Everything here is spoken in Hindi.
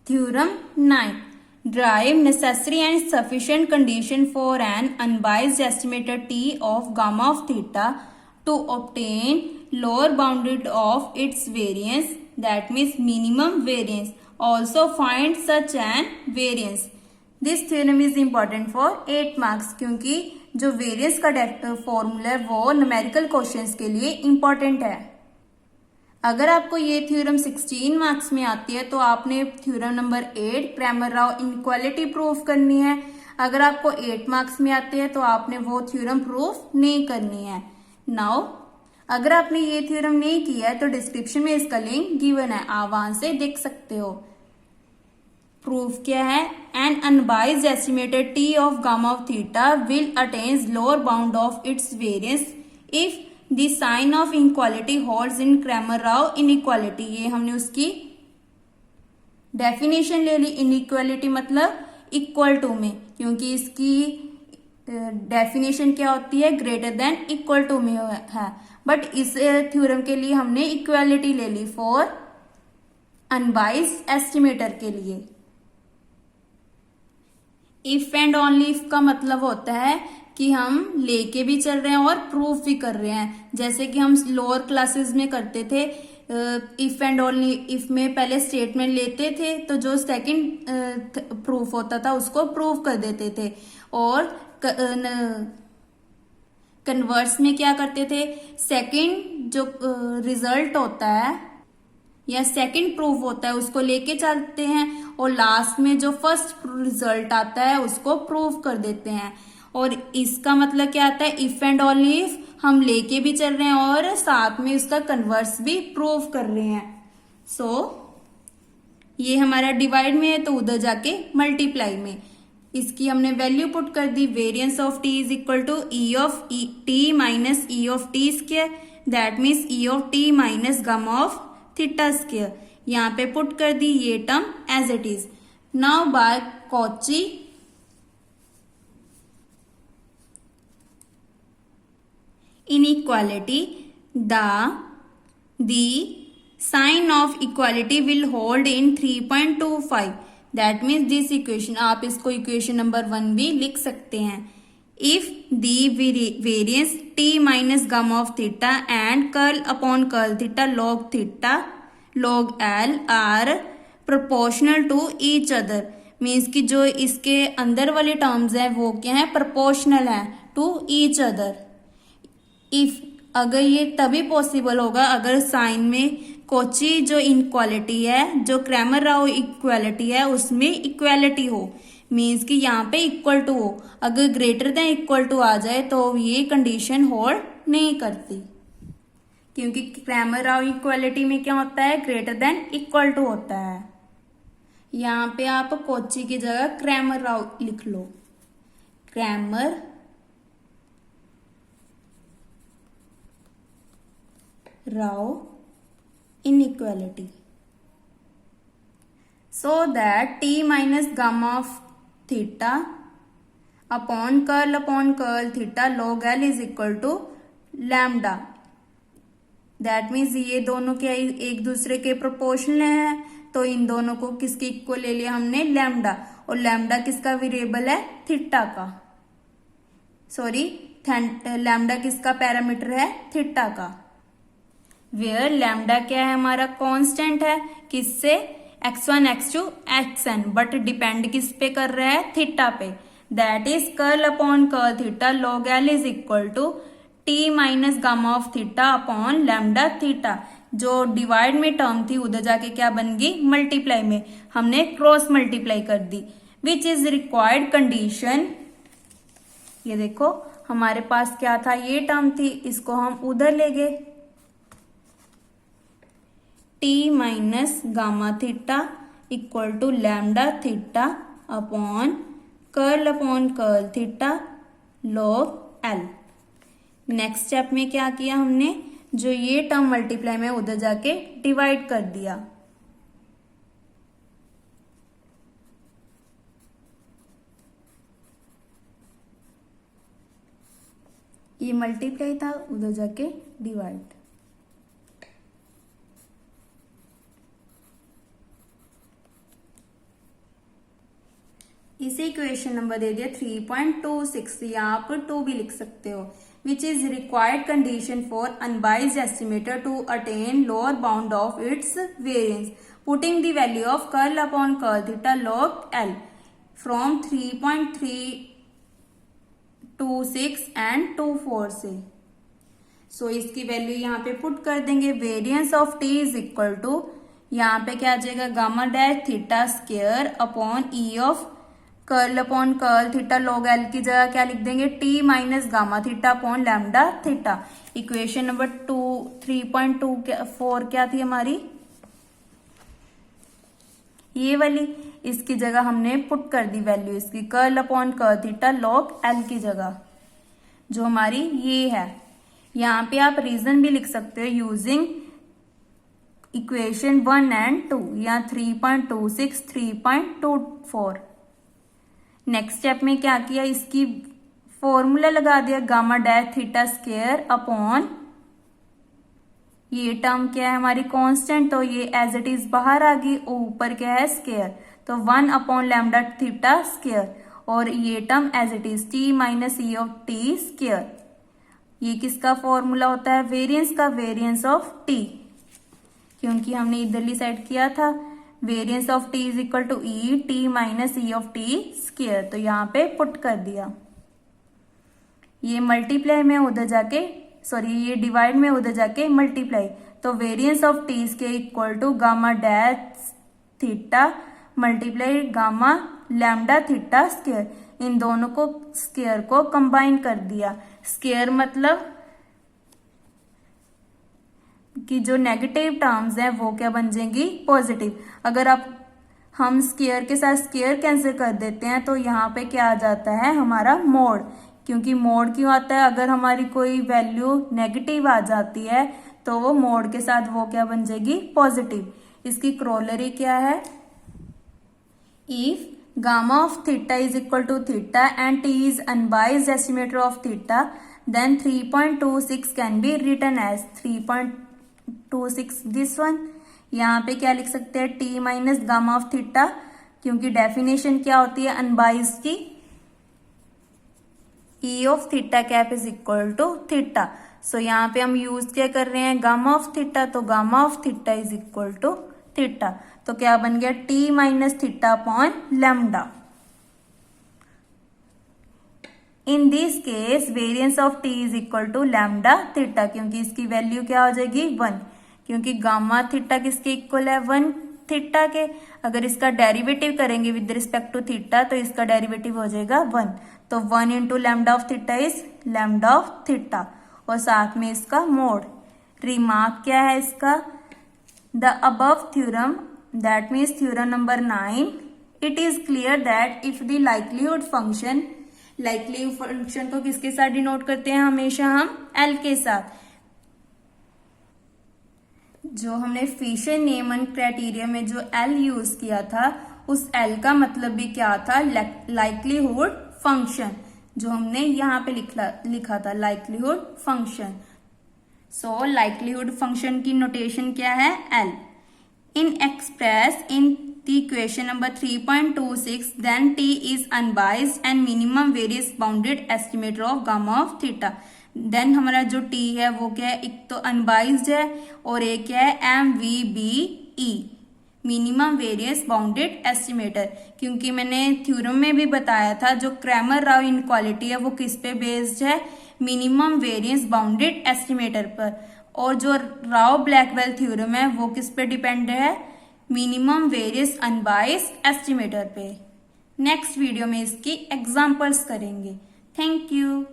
Theorem 9. Derive necessary and sufficient condition for an unbiased estimated T of gamma of theta to obtain lower bounded of its variance, that means minimum variance. Also find such an variance. This theorem is important for 8 marks क्योंकि जो वेरियंस का फॉर्मूला है वो न्यूमेरिकल क्वेश्चंस के लिए इम्पॉर्टेंट है। अगर आपको ये थ्योरम 16 मार्क्स में आती है तो आपने theorem number 8 Cramer Rao inequality proof करनी है। अगर आपको 8 मार्क्स में आती है तो आपने वो थ्योरम प्रूफ नहीं करनी है। नाउ अगर आपने ये थ्योरम नहीं किया है तो डिस्क्रिप्शन में इसका लिंक गिवन है, आप वहां से देख सकते हो। प्रूफ क्या है? An unbiased estimated T of gamma of theta will attains lower bound of its variance if the sign of inequality holds in Cramer Rao inequality. ये हमने उसकी डेफिनेशन ले ली। इनइक्वालिटी मतलब इक्वल टू में, क्योंकि इसकी डेफिनेशन क्या होती है? ग्रेटर देन इक्वल टू में है। बट इस थ्योरम के लिए हमने इक्वालिटी ले ली फॉर अनबाइज्ड एस्टिमेटर के लिए। इफ एंड ओनली इफ का मतलब होता है कि हम लेके भी चल रहे हैं और प्रूफ भी कर रहे हैं। जैसे कि हम लोअर क्लासेस में करते थे, इफ एंड ओनली इफ में पहले स्टेटमेंट लेते थे तो जो सेकंड प्रूफ होता था उसको प्रूफ कर देते थे, और कन्वर्स में क्या करते थे? सेकंड जो रिजल्ट होता है या सेकंड प्रूफ होता है उसको लेके चलते हैं, और लास्ट में जो फर्स्ट रिजल्ट आता है उसको प्रूफ कर देते हैं। और इसका मतलब क्या आता है? इफ एंड ओनली इफ हम लेके भी चल रहे हैं और साथ में उसका कन्वर्स भी प्रूफ कर रहे हैं। सो ये हमारा डिवाइड में है तो उधर जाके मल्टीप्लाई में इसकी हमने वैल्यू पुट कर दी। Variance of T is equal to e of t minus E of T square, that means e of t minus gamma of theta square. यहाँ पे पुट कर दी ये term as it is. Now by Cauchy inequality, the sign of equality will hold in 3.25, that means this equation, आप इसको इक्वेशन नंबर 1 भी लिख सकते हैं। if the variance t minus gamma of theta and curl upon curl theta log l are proportional to each other, means कि जो इसके अंदर वाले टर्म्स हैं वो क्या है? प्रोपोर्शनल है टू ईच अदर। इफ अगर ये तभी पॉसिबल होगा अगर साइन में कोची जो इनक्वालिटी है, जो क्रैमर राव इक्वालिटी है, उसमें इक्वालिटी हो, मीन्स कि यहाँ पे इक्वल टू हो। अगर ग्रेटर देन इक्वल टू आ जाए तो ये कंडीशन होल्ड नहीं करती, क्योंकि क्रैमर राव इक्वालिटी में क्या होता है? ग्रेटर देन इक्वल टू होता है। यहाँ पे आप कोची की जगह क्रैमर राव लिख लो। Cramer Rao inequality, so that t minus gamma of theta upon curl theta log l is equal to lambda, that means ये दोनों क्या एक दूसरे के प्रोपोर्शनल है, तो इन दोनों को किसके इक्वल ले लिया हमने? लैम्डा। और लैम्डा किसका वेरिएबल है? थीटा का। सॉरी, लैम्डा किसका पैरामीटर है? थीटा का। वेयर लैम्डा क्या है? हमारा कांस्टेंट है। किससे? x1 x2 xn, but depend किस पे कर रहा है? थीटा पे। That is curl upon curl theta log L is equal to T minus gamma of theta upon lambda theta. जो डिवाइड में टर्म थी उधर जाके क्या बन गई? मल्टीप्लाई में हमने क्रॉस मल्टीप्लाई कर दी, विच इज रिक्वायर्ड कंडीशन। ये देखो हमारे पास क्या था? ये टर्म थी, इसको हम उधर ले गए। T minus gamma theta equal to lambda theta upon curl theta log L. Next step में क्या किया हमने? जो ये टर्म मल्टीप्लाई में उधर जाके डिवाइड कर दिया। ये मल्टीप्लाई था, उधर जाके डिवाइड। इसे इक्वेशन नंबर दे दिया 3.26, यहाँ पर 2 भी लिख सकते हो, which is required condition for unbiased estimator to attain lower bound of its variance, putting the value of curl upon curl theta log L from 3.326 and 24 से। सो इसकी वैल्यू यहाँ पे पुट कर देंगे। Variance of T is equal to, यहाँ पे क्या आ जाएगा, gamma dash theta square upon E of curl upon curl theta log L की जगह क्या लिख देंगे, T minus gamma theta upon lambda theta. Equation number 3.24 क्या थी हमारी, ये वाली, इसकी जगह हमने पुट कर दी वैल्यू इसकी, curl upon curl theta log L की जगह, जो हमारी ये है। यहाँ पे आप रीजन भी लिख सकते हो यूजिंग इक्वेशन 1 एंड 2, या 3.26 3.24। नेक्स्ट स्टेप में क्या किया, इसकी फॉर्मूला लगा दिया, gamma dash theta square upon, ये टर्म क्या है हमारी कांस्टेंट, तो ये एज इट इज बाहर आ गई, ऊपर क्या है स्क्वायर, तो 1 अपॉन लैम्डा थीटा स्क्वायर, और ये term as it is T minus E of T square. ये किसका फॉर्मूला होता है, वेरिएंस का, वेरिएंस ऑफ टी, क्योंकि हमने इधरली साइड किया था। Variance of T is equal to E T minus E of T square, तो यहाँ पे पुट कर दिया। ये मल्टीप्लाई में उधर जाके, सॉरी ये डिवाइड में उधर जाके मल्टीप्लाई, तो वेरिएंस ऑफ टी के equal to gamma dash theta multiply gamma lambda theta square. इन दोनों को स्क्वायर को कंबाइन कर दिया। स्क्वायर मतलब कि जो नेगेटिव टर्म्स हैं वो क्या बन जाएंगी, पॉजिटिव। अगर हम स्क्वायर के साथ स्क्वायर कैंसिल कर देते हैं तो यहाँ पे क्या आ जाता है हमारा मोड, क्योंकि मोड क्यों आता है, अगर हमारी कोई वैल्यू नेगेटिव आ जाती है तो वो मोड के साथ वो क्या बन जाएगी, पॉजिटिव। इसकी क्रोलरी क्या है, if gamma of theta is equal to theta and t is unbiased estimator of theta, then 3.26 can be written as 3.26 this one. यहाँ पे क्या लिख सकते हैं, t minus gamma of theta, क्योंकि डेफिनेशन क्या होती है अनबाइज्ड की, e of theta cap is equal to theta. So यहाँ पे हम यूज क्या कर रहे हैं, गामा ऑफ थीटा, तो gamma of theta is equal to theta, तो क्या बन गया, T minus theta upon lambda. In this case variance of T is equal to lambda theta, क्योंकि इसकी वैल्यू क्या हो जाएगी 1, क्योंकि गामा थीटा किसके इक्वल है, 1 थीटा के। अगर इसका डेरिवेटिव करेंगे विद रिस्पेक्ट टू थीटा तो इसका डेरिवेटिव हो जाएगा 1, तो 1 into lambda of theta is lambda of theta, और साथ में इसका मोड। रिमार्क क्या है इसका, the above theorem, that means theorem number 9, it is clear that if the likelihood function, likelihood function को किसके साथ डिनोट करते हैं हमेशा हम, एल के साथ। जो हमने फिशर न्यूमैन क्राइटेरिया में जो एल यूज किया था, उस एल का मतलब भी क्या था, लाइक्लीहुड फंक्शन, जो हमने यहाँ पे लिखा था लाइक्लीहुड फंक्शन। सो लाइक्लीहुड फंक्शन की नोटेशन क्या है, L. Inn express in the equation number 3.26, then t is unbiased and minimum variance bounded estimator of gamma of theta. then हमारा जो t है वो क्या है, एक तो अनबाइज्ड है और एक क्या है MVBE, minimum variance bounded estimator. क्योंकि मैंने थ्योरम में भी बताया था जो क्रैमर राव इनक्वालिटी है वो किस पे बेस्ड है, मिनिमम वेरियंस बाउंडेड एस्टिमेटर पर, और जो राव ब्लैकवेल थ्योरम है वो किस पे डिपेंड है, मिनिमम वेरियस अनबाइज्ड एस्टिमेटर पे। नेक्स्ट वीडियो में इसकी एग्जांपल्स करेंगे। Thank you.